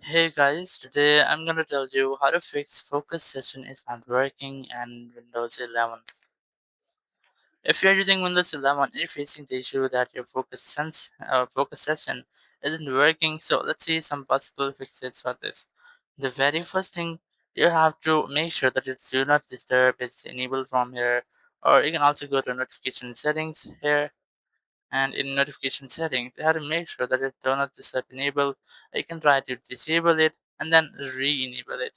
Hey guys, today I'm gonna tell you how to fix focus session is not working and Windows 11. If you're using Windows 11 and you're facing the issue that your focus session isn't working, so let's see some possible fixes for this. The very first thing, you have to make sure that it's do not disturb is enabled from here, or you can also go to notification settings here, and in notification settings you have to make sure that it do not disturb enable. You can try to disable it and then re-enable it.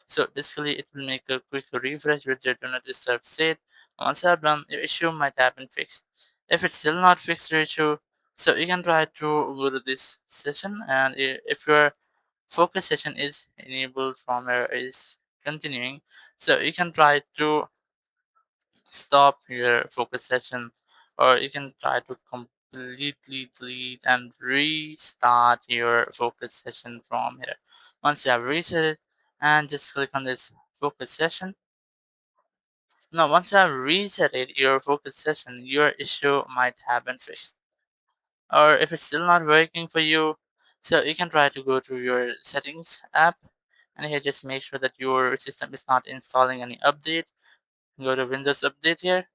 So basically it will make a quick refresh with your do not disturb state. Once you are done, your issue might have been fixed. If it's still not fixed your issue, so you can try to go to this session, and if your focus session is enabled from here is continuing, so you can try to stop your focus session, or you can try to completely delete and restart your focus session from here. Once you have reset it, and just click on this focus session. Now once you have reset it, your focus session, your issue might have been fixed. Or if it's still not working for you, so you can try to go to your settings app, and here just make sure that your system is not installing any update. Go to Windows Update here,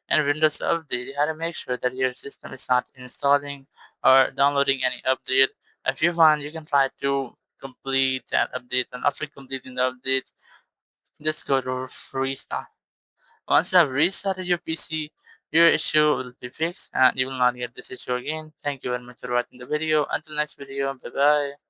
and Windows Update, you have to make sure that your system is not installing or downloading any update. If you want, you can try to complete that update, and after completing the update, just go to restart. Once you have restarted your PC, your issue will be fixed and you will not get this issue again. Thank you very much for watching the video. Until next video, bye bye.